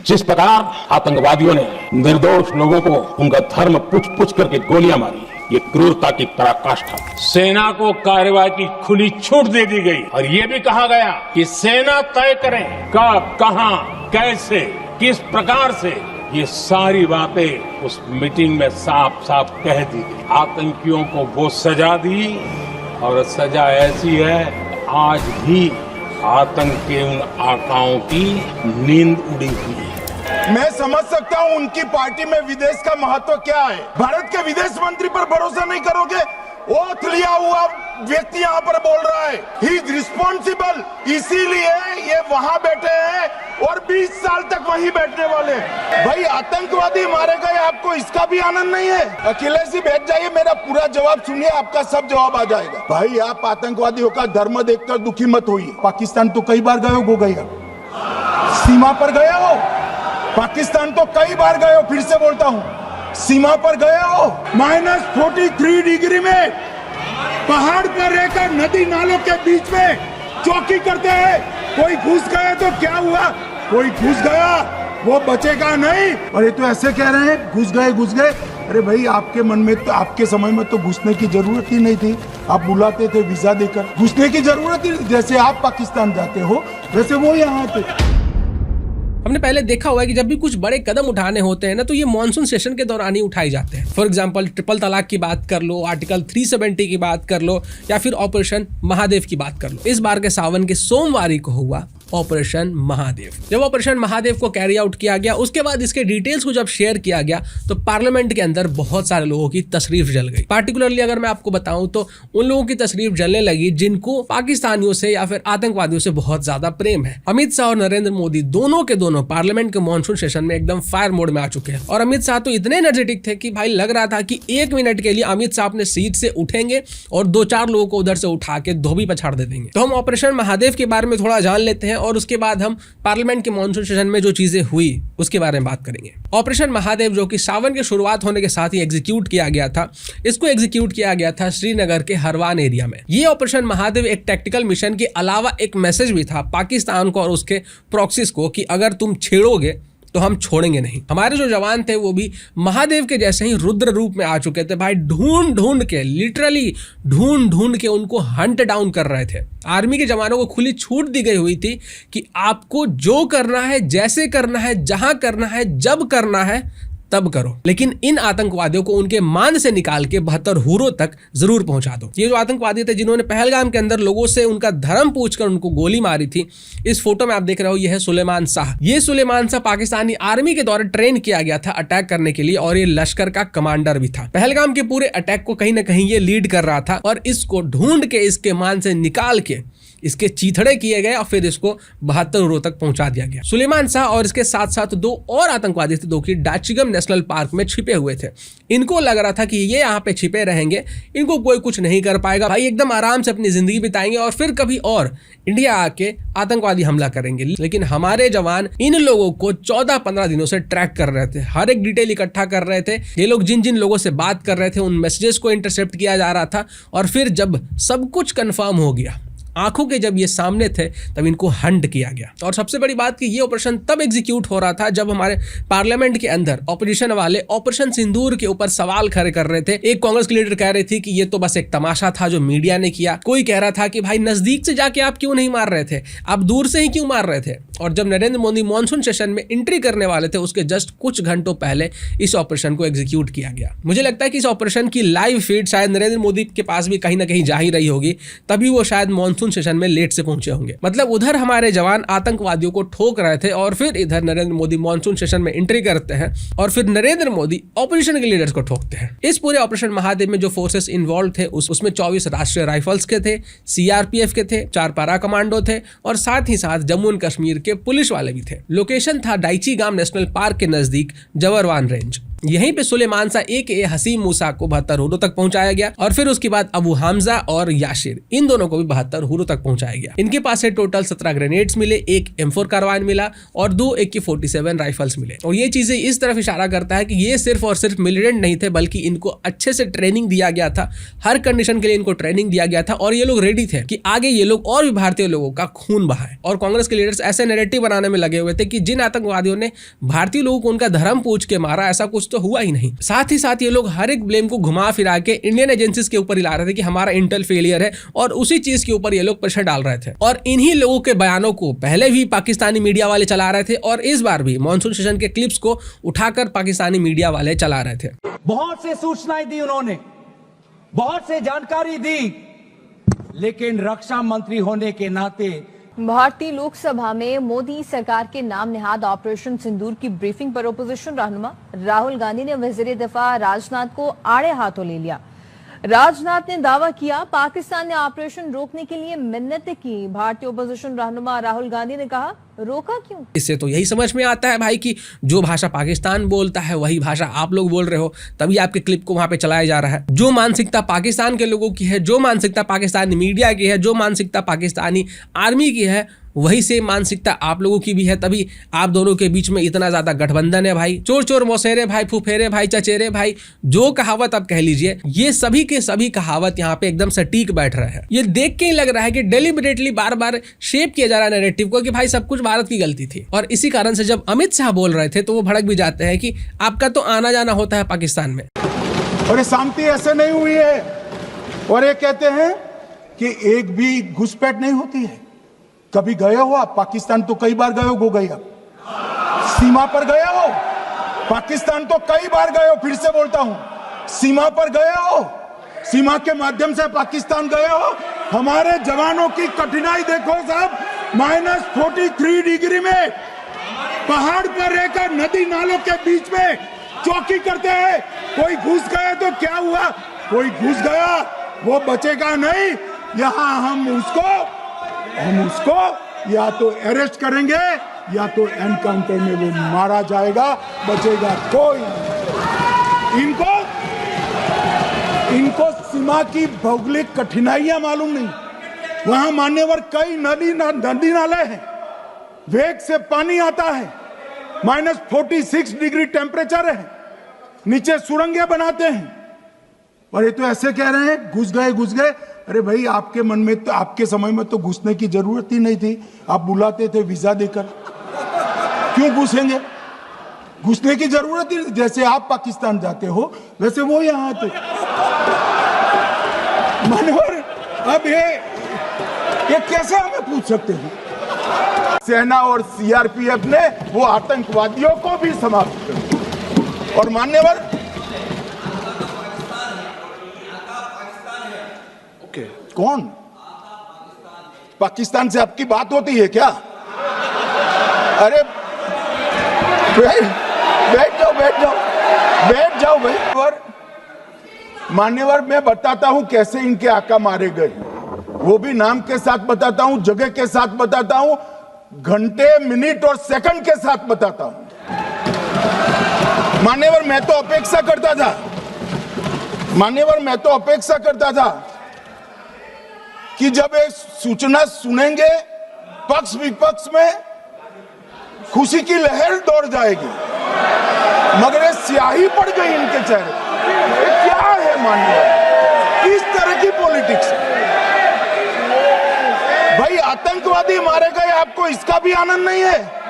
जिस प्रकार आतंकवादियों ने निर्दोष लोगों को उनका धर्म पूछ करके गोलियां मारी, ये क्रूरता की पराकाष्ठा। सेना को कार्रवाई की खुली छूट दे दी गई और ये भी कहा गया कि सेना तय करे कब, कहां, कैसे, किस प्रकार से। ये सारी बातें उस मीटिंग में साफ साफ कह दी गई। आतंकियों को वो सजा दी और सजा ऐसी है आज भी आतंक के उन आकाओं की नींद उड़ी हुई है। मैं समझ सकता हूं उनकी पार्टी में विदेश का महत्व क्या है। भारत के विदेश मंत्री पर भरोसा नहीं करोगे? ओथ लिया हुआ व्यक्ति यहाँ पर बोल रहा है ही इज रिस्पॉन्सिबल, इसीलिए ये वहां बैठे हैं और 20 साल तक वहीं बैठने वाले हैं। भाई आतंकवादी मारे गए, आपको इसका भी आनंद नहीं है? अखिलेश जी बैठ जाइए, मेरा पूरा जवाब सुनिए, आपका सब जवाब आ जाएगा। भाई आप आतंकवादियों का धर्म देखकर दुखी मत होइए। पाकिस्तान तो कई बार गए हो गई, सीमा पर गए हो, पाकिस्तान तो कई बार गए हो, फिर से बोलता हूं, सीमा पर गए हो। -43 डिग्री में पहाड़ पर रहकर नदी नालों के बीच में चौकी करते हैं। कोई घुस गए तो क्या हुआ? कोई घुस गया, वो बचेगा नहीं। और ये तो ऐसे कह रहे हैं घुस गए। अरे भाई आपके मन में तो, आपके समय में तो घुसने की जरूरत ही नहीं थी। आप बुलाते थे वीजा देकर, घुसने की जरूरत ही, जैसे आप पाकिस्तान जाते हो वैसे वो यहाँ आते। हमने पहले देखा हुआ है कि जब भी कुछ बड़े कदम उठाने होते हैं ना, तो ये मॉनसून सेशन के दौरान ही उठाए जाते हैं। फॉर एग्जांपल ट्रिपल तलाक की बात कर लो, आर्टिकल 370 की बात कर लो, या फिर ऑपरेशन महादेव की बात कर लो। इस बार के सावन के सोमवार को हुआ ऑपरेशन महादेव। जब ऑपरेशन महादेव को कैरी आउट किया गया, उसके बाद इसके डिटेल्स को जब शेयर किया गया तो पार्लियामेंट के अंदर बहुत सारे लोगों की तशरीफ जल गई। पार्टिकुलरली अगर मैं आपको बताऊं तो उन लोगों की तशरीफ जलने लगी जिनको पाकिस्तानियों से या फिर आतंकवादियों से बहुत ज्यादा प्रेम है। अमित शाह और नरेंद्र मोदी दोनों के दोनों पार्लियामेंट के मॉनसून सेशन में एकदम फायर मोड में आ चुके हैं। और अमित शाह तो इतने एनर्जेटिक थे कि भाई लग रहा था कि 1 मिनट के लिए अमित शाह अपने सीट से उठेंगे और 2-4 लोगों को उधर से उठा के धोबी पछाड़ दे देंगे। तो हम ऑपरेशन महादेव के बारे में थोड़ा जान लेते हैं और उसके बाद हम पार्लियामेंट के मॉनसून सेशन में जो चीजें हुई उसके बारे में बात करेंगे। ऑपरेशन महादेव जो कि सावन की शुरुआत होने के साथ ही एग्जीक्यूट किया गया था, इसको एग्जीक्यूट किया गया था श्रीनगर के हरवान एरिया में। ये ऑपरेशन महादेव एक टैक्टिकल मिशन के अलावा एक मैसेज भी था पाकिस्तान को और उसके प्रॉक्सीज को कि अगर तुम छेड़ोगे तो हम छोड़ेंगे नहीं। हमारे जो जवान थे वो भी महादेव के जैसे ही रुद्र रूप में आ चुके थे भाई, ढूंढ के, लिटरली ढूंढ के उनको हंट डाउन कर रहे थे। आर्मी के जवानों को खुली छूट दी गई हुई थी कि आपको जो करना है, जैसे करना है, जहां करना है, जब करना है तब करो, लेकिन इन आतंकवादियों को उनके मान से निकाल के 72 हुरों तक जरूर पहुंचा दो। ये जो आतंकवादी थे जिन्होंने पहलगाम के अंदर लोगों से उनका धर्म पूछकर उनको गोली मारी थी, इस फोटो में आप देख रहे हो, यह है सुलेमान शाह। ये सुलेमान शाह पाकिस्तानी आर्मी के द्वारा ट्रेन किया गया था अटैक करने के लिए और ये लश्कर का कमांडर भी था। पहलगाम के पूरे अटैक को कहीं ना कहीं ये लीड कर रहा था और इसको ढूंढ के इसके मान से निकाल के इसके चीथड़े किए गए और फिर इसको 72 हुरों तक पहुंचा दिया गया। सुलेमान शाह और इसके साथ साथ 2 और आतंकवादी थे, जो कि डाचिगम नेशनल पार्क में छिपे हुए थे। इनको लग रहा था कि ये यहाँ पे छिपे रहेंगे, इनको कोई कुछ नहीं कर पाएगा, भाई एकदम आराम से अपनी जिंदगी बिताएंगे और फिर कभी और इंडिया आके आतंकवादी हमला करेंगे। लेकिन हमारे जवान इन लोगों को 14-15 दिनों से ट्रैक कर रहे थे, हर एक डिटेल इकट्ठा कर रहे थे। ये लोग जिन जिन लोगों से बात कर रहे थे उन मैसेजेस को इंटरसेप्ट किया जा रहा था और फिर जब सब कुछ कंफर्म हो गया, आंखों के जब ये सामने थे, तब इनको हंट किया गया। और सबसे बड़ी बात कि ये ऑपरेशन तब एग्जीक्यूट हो रहा था जब हमारे पार्लियामेंट के अंदर ऑपोजिशन वाले ऑपरेशन सिंदूर के ऊपर सवाल खड़े कर रहे थे। एक कांग्रेस की लीडर कह रही थी कि ये तो बस एक तमाशा था जो मीडिया ने किया। कोई कह रहा था कि भाई नजदीक से जाके आप क्यों नहीं मार रहे थे, आप दूर से ही क्यों मार रहे थे। और जब नरेंद्र मोदी मॉनसून सेशन में एंट्री करने वाले थे, उसके जस्ट कुछ घंटों पहले इस ऑपरेशन को एग्जीक्यूट किया गया। मुझे लगता है कि इस ऑपरेशन की लाइव फीड शायद नरेंद्र मोदी के पास भी कहीं ना कहीं जा ही रही होगी, तभी वो शायद मॉनसून सेशन में लेट से पहुंचे होंगे। मतलब उधर हमारे जवान आतंकवादियों को ठोक रहे थे और फिर इधर नरेंद्र मोदी मॉनसून सेशन में एंट्री करते हैं और फिर नरेंद्र मोदी ऑपोजिशन के लीडर्स को ठोकते हैं। इस पूरे ऑपरेशन महादेव में जो फोर्सेस इन्वॉल्व थे उसमें 24 राष्ट्रीय राइफल्स के थे, सीआरपीएफ के थे, 4 पारा कमांडो थे और साथ ही साथ जम्मू एंड कश्मीर के पुलिस वाले भी थे। लोकेशन था डाइची गाम नेशनल पार्क के नजदीक जवरवान रेंज। यहीं पे सुलेमान सा एक हसीम मूसा को 72 हुरों तक पहुंचाया गया और फिर उसके बाद अबू हमजा और याशिर इन दोनों को भी 72 हुरों तक पहुंचाया गया। इनके पास से टोटल 17 ग्रेनेड्स मिले, एक M4 कार्बाइन मिला और 2 AK-47 राइफल्स मिले। और ये चीजें इस तरफ इशारा करता है कि ये सिर्फ और सिर्फ मिलिटेंट नहीं थे, बल्कि इनको अच्छे से ट्रेनिंग दिया गया था, हर कंडीशन के लिए इनको ट्रेनिंग दिया गया था और ये लोग रेडी थे कि आगे ये लोग और भी भारतीय लोगों का खून बहाए। और कांग्रेस के लीडर्स ऐसे नैरेटिव बनाने में लगे हुए थे कि जिन आतंकवादियों ने भारतीय लोगों को उनका धर्म पूछ के मारा, ऐसा कुछ तो हुआ ही नहीं। साथ ही साथ ये लोग हर एक ब्लेम को घुमा फिरा के इंडियन एजेंसीज के ऊपर ही ला रहे थे कि हमारा इंटेल फेलियर है और उसी चीज के ऊपर ये लोग प्रेशर डाल रहे थे। और इन्हीं लोगों के बयानों को पहले भी पाकिस्तानी मीडिया वाले चला रहे थे और इस बार भी मॉनसून सेशन के क्लिप्स को उठाकर पाकिस्तानी मीडिया वाले चला रहे थे। बहुत से सूचनाएं दी उन्होंने, बहुत से जानकारी दी, लेकिन रक्षा मंत्री होने के नाते भारतीय लोकसभा में मोदी सरकार के नाम नेहाद ऑपरेशन सिंदूर की ब्रीफिंग पर ओपोजिशन रहनुमा राहुल गांधी ने वजीर दिफा राजनाथ को आड़े हाथों ले लिया। राजनाथ ने दावा किया पाकिस्तान ने ऑपरेशन रोकने के लिए मिन्नत की। भारतीय ओपोजिशन रहनुमा राहुल गांधी ने कहा रोका क्यों? इससे तो यही समझ में आता है भाई कि जो भाषा पाकिस्तान बोलता है वही भाषा आप लोग बोल रहे हो, तभी आपके क्लिप को वहां पे चलाया जा रहा है। जो मानसिकता पाकिस्तान के लोगों की है, जो मानसिकता पाकिस्तानी मीडिया की है, जो मानसिकता पाकिस्तानी आर्मी की है, वही सेम मानसिकता आप लोगों की भी है, तभी आप दोनों के बीच में इतना ज्यादा गठबंधन है भाई। चोर चोर मौसेरे भाई, फुफेरे भाई, चचेरे भाई, जो कहावत आप कह लीजिए, ये सभी के सभी कहावत यहाँ पे एकदम सटीक बैठ रहे हैं। ये देख के ही लग रहा है कि डेलिबरेटली बार बार शेप किया जा रहा है नैरेटिव को कि भाई सब कुछ भारत की गलती थी। और इसी कारण से जब अमित शाह बोल रहे थे तो वो भड़क भी जाते हैं कि आपका तो आना जाना होता है पाकिस्तान में। और ये शांति ऐसे नहीं हुई है। और ये कहते हैं कि एक भी घुसपैठ नहीं होती है। कभी गए हो आप पाकिस्तान? तो कई बार गए हो गई आप सीमा पर गए हो? पाकिस्तान तो कई बार गए हो, फिर से बोलता हूं, सीमा पर गए हो, सीमा के माध्यम से पाकिस्तान गए हो। हमारे जवानों की कठिनाई देखो साहब, -43 डिग्री में पहाड़ पर रहकर नदी नालों के बीच में चौकी करते हैं। कोई घुस गया तो क्या हुआ? कोई घुस गया वो बचेगा नहीं। यहां हम उसको या तो अरेस्ट करेंगे या तो एनकाउंटर में वो मारा जाएगा, बचेगा कोई। इनको सीमा की भौगोलिक कठिनाइयां मालूम नहीं। वहां मान्यवर कई नदी नाले हैं, वेग से पानी आता है, -46 डिग्री टेम्परेचर है, नीचे सुरंगें बनाते हैं। और ये तो ऐसे कह रहे हैं घुस गए। अरे भाई, आपके मन में तो, आपके समय में तो घुसने की जरूरत ही नहीं थी। आप बुलाते थे वीजा देकर, क्यों घुसेंगे? घुसने की जरूरत ही नहीं। जैसे आप पाकिस्तान जाते हो वैसे वो यहाँ आते। मनोहर, अब ये कैसे हमें पूछ सकते हैं? सेना और CRPF ने वो आतंकवादियों को भी समाप्त किया। और मान्यवर कौन? पाकिस्तान से आपकी बात होती है क्या? अरे बैठ जाओ भाई। और मान्यवर, मैं बताता हूं कैसे इनके आका मारे गए, वो भी नाम के साथ बताता हूं, जगह के साथ बताता हूं, घंटे, मिनट और सेकंड के साथ बताता हूं। मान्यवर, मैं तो अपेक्षा करता था कि जब एक सूचना सुनेंगे पक्ष विपक्ष में खुशी की लहर दौड़ जाएगी, मगर ये स्याही पड़ गई इनके चेहरे। ये क्या है मान्यवर? किस तरह की पॉलिटिक्स है भाई? आतंकवादी मारे गए, आपको इसका भी आनंद नहीं है?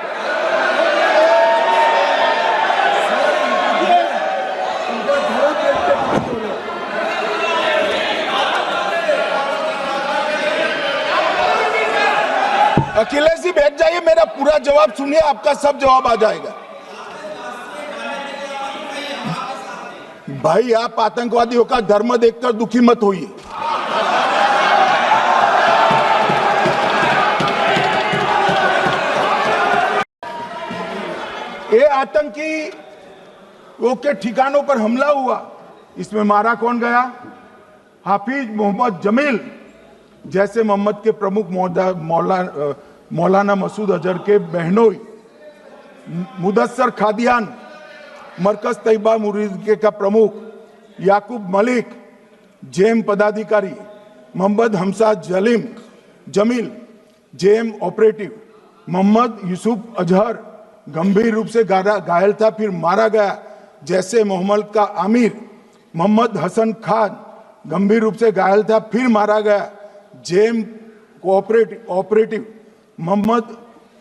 अखिलेश जी बैठ जाइए, मेरा पूरा जवाब सुनिए, आपका सब जवाब आ जाएगा। भाई, आप आतंकवादियों का धर्म देखकर दुखी मत होइए। ये आतंकी के ठिकानों पर हमला हुआ, इसमें मारा कौन गया? हाफिज मोहम्मद जमील जैसे मोहम्मद के प्रमुख मौलाना मसूद अजहर के बहनोई, मुदस्सर खादियान मरकज तैयबा मुरीद का प्रमुख याकूब मलिक, जेएम पदाधिकारी मोहम्मद हमसा जमील, जेएम ऑपरेटिव मोहम्मद यूसुफ अजहर गंभीर रूप से घायल था, फिर मारा गया। जैसे मोहम्मद का आमिर मोहम्मद हसन खान गंभीर रूप से घायल था, फिर मारा गया। जेएम ऑपरेटिव मोहम्मद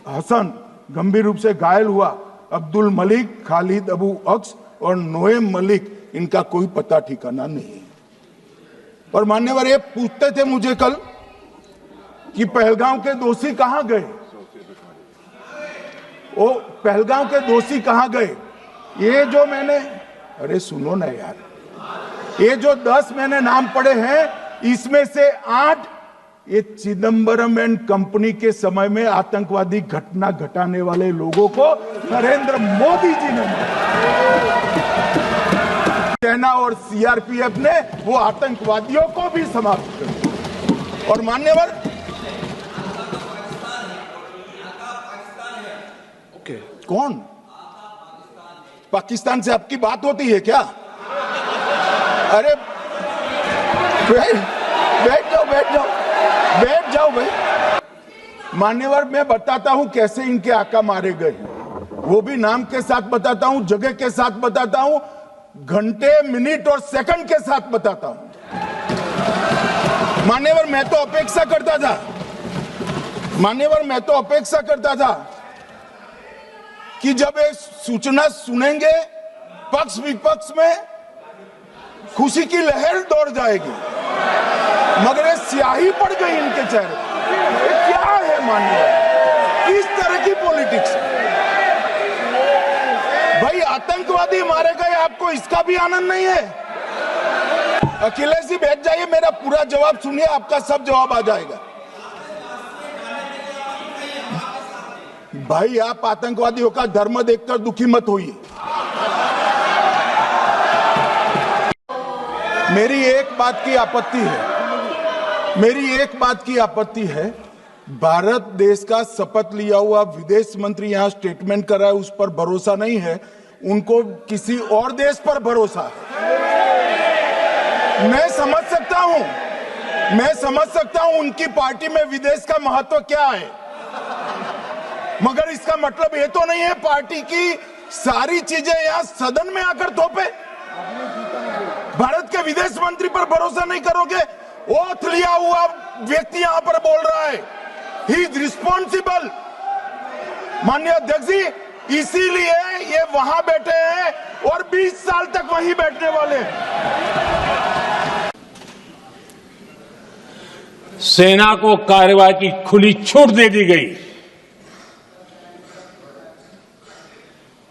हसन गंभीर रूप से घायल हुआ। अब्दुल मलिक, खालिद अबू अक्स और नोएम मलिक, इनका कोई पता ठिकाना नहीं। और मान्यवर ये पूछते थे मुझे कल कि पहलगांव के दोषी कहां गए, वो पहलगांव के दोषी कहां गए। ये जो मैंने, अरे सुनो ना यार, ये जो 10 मैंने नाम पढ़े हैं, इसमें से 8 ये चिदंबरम एंड कंपनी के समय में आतंकवादी घटना घटाने वाले लोगों को नरेंद्र मोदी जी ने, सेना और सीआरपीएफ ने वो आतंकवादियों को भी समाप्त कर दिया। और मान्यवर, ओके, कौन पाकिस्तान से आपकी बात होती है क्या? अरे बैठ जाओ भाई। मान्यवर, मैं बताता हूं कैसे इनके आका मारे गए, वो भी नाम के साथ बताता हूं, जगह के साथ बताता हूं, घंटे, मिनट और सेकंड के साथ बताता हूं। मान्यवर, मैं तो अपेक्षा करता था कि जब एक सूचना सुनेंगे पक्ष विपक्ष में खुशी की लहर दौड़ जाएगी, मगर ये स्याही पड़ गई इनके चेहरे। ये क्या है मान्यवर, किस तरह की पॉलिटिक्स? भाई आतंकवादी मारे गए, आपको इसका भी आनंद नहीं है? अखिलेश जी बैठ जाइए, मेरा पूरा जवाब सुनिए, आपका सब जवाब आ जाएगा। भाई आप आतंकवादियों का धर्म देखकर दुखी मत होइए। मेरी एक बात की आपत्ति है, भारत देश का शपथ लिया हुआ विदेश मंत्री यहां स्टेटमेंट कर रहा है, उस पर भरोसा नहीं है, उनको किसी और देश पर भरोसा है। मैं समझ सकता हूं उनकी पार्टी में विदेश का महत्व क्या है, मगर इसका मतलब ये तो नहीं है पार्टी की सारी चीजें यहां सदन में आकर थोपे। भारत के विदेश मंत्री पर भरोसा नहीं करोगे? ओथ लिया हुआ व्यक्ति यहां पर बोल रहा है, ही इज रिस्पॉन्सिबल। माननीय अध्यक्ष जी, इसीलिए ये वहां बैठे हैं और 20 साल तक वहीं बैठने वाले हैं। सेना को कार्रवाई की खुली छूट दे दी गई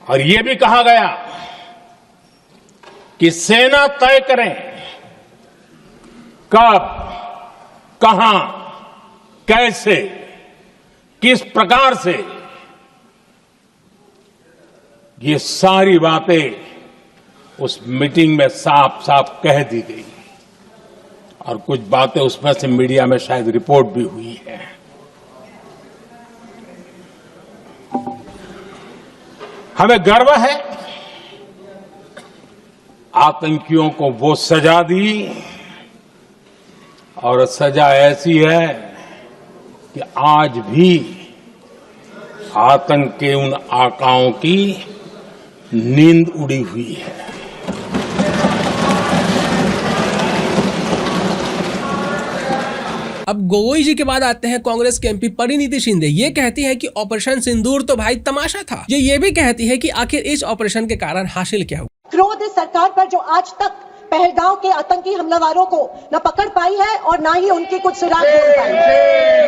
और यह भी कहा गया कि सेना तय करें कब, कहां, कैसे, किस प्रकार से। ये सारी बातें उस मीटिंग में साफ साफ कह दी गई और कुछ बातें उसमें से मीडिया में शायद रिपोर्ट भी हुई है। हमें गर्व है आतंकियों को वो सजा दी और सजा ऐसी है कि आज भी आतंक के उन आकाओं की नींद उड़ी हुई है। अब गोगोई जी के बाद आते हैं कांग्रेस के एमपी परिणीति शिंदे। ये कहती है कि ऑपरेशन सिंदूर तो भाई तमाशा था। ये भी कहती है कि आखिर इस ऑपरेशन के कारण हासिल क्या हुआ। क्रोध इस सरकार पर जो आज तक पहलगांव के आतंकी हमलावरों को न पकड़ पाई है और न ही उनकी कुछ सुराग ढूंढ पाई है।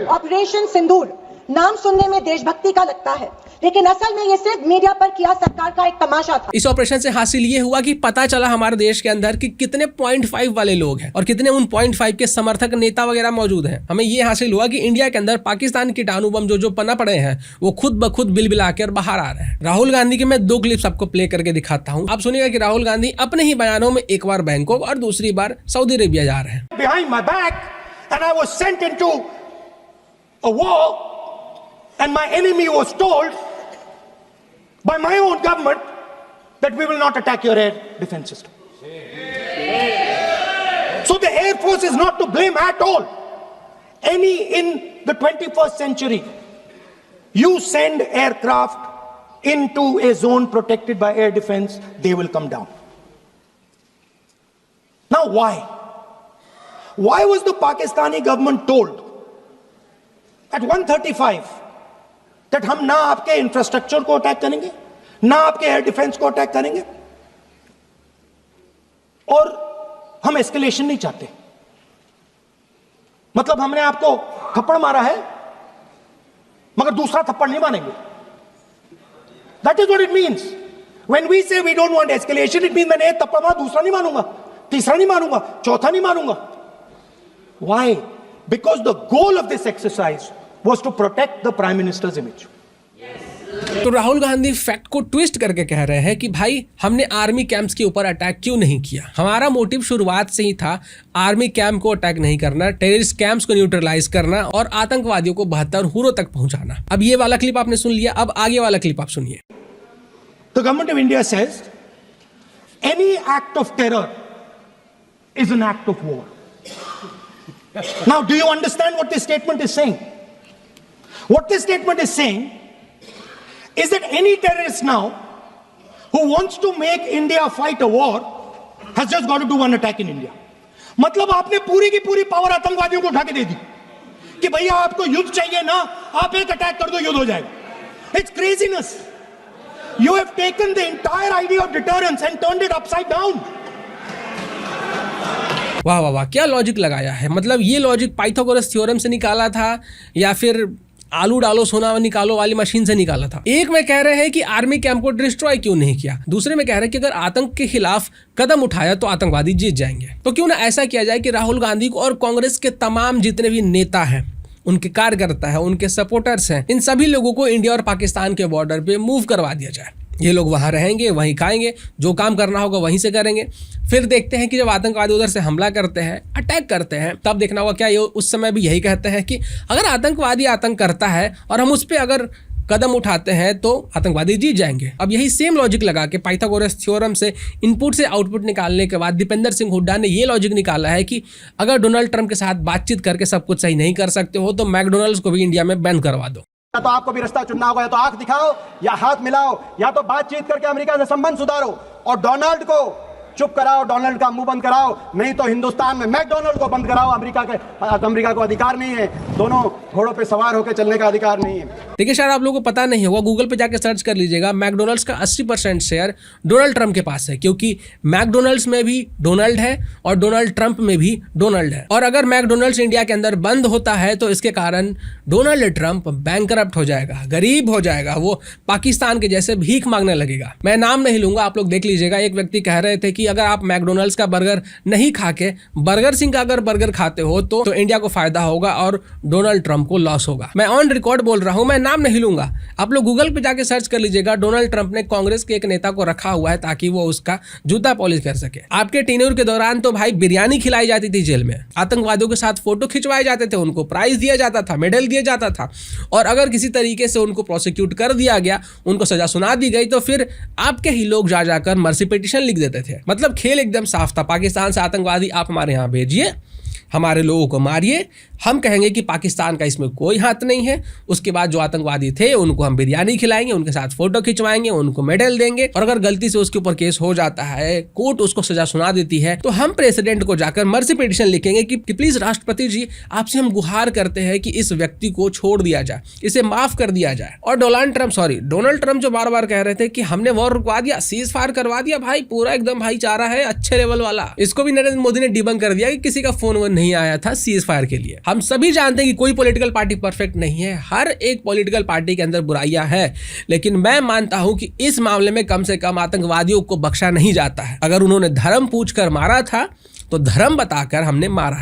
ऑपरेशन सिंदूर नाम सुनने में देशभक्ति का लगता है, लेकिन असल में ये सिर्फ मीडिया पर किया सरकार का एक तमाशा था। इस ऑपरेशन से हासिल ये हुआ कि पता चला हमारे देश के अंदर कि कितने 0.5 वाले लोग हैं और कितने उन 0.5 के समर्थक नेता वगैरह मौजूद हैं। हमें ये हासिल हुआ कि इंडिया के अंदर पाकिस्तान के कीटाणु बम जो पना पड़े हैं वो खुद ब खुद बिलबिला कर बाहर आ रहे हैं। राहुल गांधी की मैं 2 क्लिप्स आपको प्ले करके दिखाता हूँ। आप सुनिएगा कि राहुल गांधी अपने ही बयानों में एक बार बैंकॉक और दूसरी बार सऊदी अरेबिया जा रहे हैं। Behind my back and I was sent into a war and my enemy was told by my own government that we will not attack your air defense system. So the Air Force is not to blame at all. In the 21st century, you send aircraft into a zone protected by air defense, they will come down. Now why? Why was the Pakistani government told at 1:35 that हम ना आपके infrastructure को attack करेंगे, ना आपके air defence को attack करेंगे, और हम एस्केलेशन नहीं चाहते? मतलब हमने आपको थप्पड़ मारा है मगर दूसरा थप्पड़ नहीं मारेंगे. That is what it means. When we say we don't want escalation, it means मैंने एक थप्पड़ मारा, दूसरा नहीं मारूंगा, तीसरा नहीं मारूंगा, चौथा नहीं मारूंगा. Why? Because the goal of this exercise was to protect the Prime Minister's image. तो राहुल गांधी फैक्ट को ट्विस्ट करके कह रहे हैं कि भाई हमने आर्मी कैंप्स के ऊपर अटैक क्यों नहीं किया. हमारा मोटिव शुरुआत से ही था आर्मी कैंप को अटैक नहीं करना, टेररिस्ट कैंप्स को न्यूट्रलाइज करना और आतंकवादियों को 72 हुरों तक पहुंचाना. अब ये वाला क्लिप आपने सुन लिया, अब आगे वाला क्लिप आप सुनिए. The government of India says any act of terror is an act of war. Now, do you understand what this statement is saying? What this statement is saying is that any terrorist now who wants to make India fight a war has just got to do one attack in India. मतलब आपने पूरी की पूरी power आतंकवादियों को उठा के दे दी कि भैया आपको युद्ध चाहिए ना, आप एक अटैक कर दो, युद्ध हो जाएगा. It's craziness. You have taken the entire idea of deterrence and turned it upside down. वाह वाह वाह, क्या लॉजिक लगाया है. मतलब ये लॉजिक पाइथागोरस थ्योरम से निकाला था या फिर आलू डालो सोना निकालो वाली मशीन से निकाला था. एक में कह रहे हैं कि आर्मी कैंप को डिस्ट्रॉय क्यों नहीं किया, दूसरे में कह रहे हैं कि अगर आतंक के खिलाफ कदम उठाया तो आतंकवादी जीत जाएंगे. तो क्यों ना ऐसा किया जाए कि राहुल गांधी को और कांग्रेस के तमाम जितने भी नेता हैं, उनके कार्यकर्ता है, उनके सपोर्टर्स हैं, इन सभी लोगों को इंडिया और पाकिस्तान के बॉर्डर पे मूव करवा दिया जाए. ये लोग वहां रहेंगे, वहीं खाएंगे, जो काम करना होगा वहीं से करेंगे. फिर देखते हैं कि जब आतंकवादी उधर से हमला करते हैं, अटैक करते हैं, तब देखना होगा क्या ये उस समय भी यही कहते हैं कि अगर आतंकवादी आतंक करता है और हम उस पर अगर कदम उठाते हैं तो आतंकवादी जीत जाएंगे. अब यही सेम लॉजिक लगा के पाइथागोरस थ्योरम से इनपुट से आउटपुट निकालने के बाद दीपेंद्र सिंह हुड्डा ने ये लॉजिक निकाला है कि अगर डोनाल्ड ट्रंप के साथ बातचीत करके सब कुछ सही नहीं कर सकते हो तो मैकडोनल्ड्स को भी इंडिया में बैन करवा दो. या तो आपको भी रास्ता चुनना होगा, या तो आंख दिखाओ या हाथ मिलाओ, या तो बातचीत करके अमेरिका से संबंध सुधारो और डोनाल्ड को चुप कराओ, डोनाल्ड का मुंह बंद कराओ, नहीं तो हिंदुस्तान में मैकडोनल्ड को बंद कराओ. अमेरिका को अधिकार नहीं है, दोनों घोड़ों पे सवार होकर चलने का अधिकार नहीं है. देखिए शायद आप लोगों को पता नहीं होगा, गूगल पे जाके सर्च कर लीजिएगा, मैकडोनल्ड्स का 80% शेयर डोनाल्ड ट्रंप के पास है, क्योंकि मैकडोनल्ड्स में भी डोनाल्ड है और डोनाल्ड ट्रंप में भी डोनाल्ड है. और अगर मैकडोनल्ड्स इंडिया के अंदर बंद होता है तो इसके कारण डोनाल्ड ट्रंप बैंकरप्ट हो जाएगा, गरीब हो जाएगा, वो पाकिस्तान के जैसे भीख मांगने लगेगा. मैं नाम नहीं लूंगा, आप लोग देख लीजिएगा. एक व्यक्ति कह रहे थे कि अगर आप मैकडोनल्ड्स का बर्गर नहीं खा के बर्गर सिंह का अगर बर्गर खाते हो तो इंडिया को फायदा होगा और डोनाल्ड ट्रंप को लॉस होगा. मैं ऑन रिकॉर्ड बोल रहा हूं, मैं नाम नहीं लूंगा. आप लोग गूगल पे जाके सर्च कर लीजिएगा. डोनाल्ड ट्रंप ने कांग्रेस के एक नेता को रखा हुआ है ताकि वो उसका जूता पॉलिश कर सके. आपके टेन्योर के दौरान तो भाई बिरयानी खिलाई जाती थी जेल में, आतंकवादियों के साथ फोटो खिंचवाए जाते थे, उनको प्राइज दिया जाता था, मेडल दिया जाता था, और अगर किसी तरीके से उनको प्रोसिक्यूट कर दिया गया, उनको सजा सुना दी गई, तो फिर आपके ही लोग जाकर मर्सी पिटीशन लिख देते थे. मतलब खेल एकदम साफ था. पाकिस्तान से आतंकवादी आप हमारे यहां भेजिए, हमारे लोगों को मारिए, हम कहेंगे कि पाकिस्तान का इसमें कोई हाथ नहीं है. उसके बाद जो आतंकवादी थे उनको हम बिरयानी खिलाएंगे, उनके साथ फोटो खिंचवाएंगे, उनको मेडल देंगे, और अगर गलती से उसके ऊपर केस हो जाता है, कोर्ट उसको सजा सुना देती है, तो हम प्रेसिडेंट को जाकर मर्सी पिटीशन लिखेंगे कि प्लीज राष्ट्रपति जी आपसे हम गुहार करते हैं कि इस व्यक्ति को छोड़ दिया जाए, इसे माफ कर दिया जाए. और डोनाल्ड ट्रंप जो बार बार कह रहे थे कि हमने वॉर रुकवा दिया, सीज फायर करवा दिया, भाई पूरा एकदम भाईचारा है, अच्छे लेवल वाला, इसको भी नरेंद्र मोदी ने डिबंक कर दिया कि किसी का फोन वोन नहीं आया था सीज फायर के लिए. हम सभी जानते हैं कि कोई पॉलिटिकल पार्टी परफेक्ट नहीं है, हर एक पॉलिटिकल पार्टी के अंदर बुराइयां हैं, लेकिन मैं मानता हूं कि इस मामले में कम से कम आतंकवादियों को बख्शा नहीं जाता है. अगर उन्होंने धर्म पूछकर मारा था तो धर्म बताकर हमने मारा.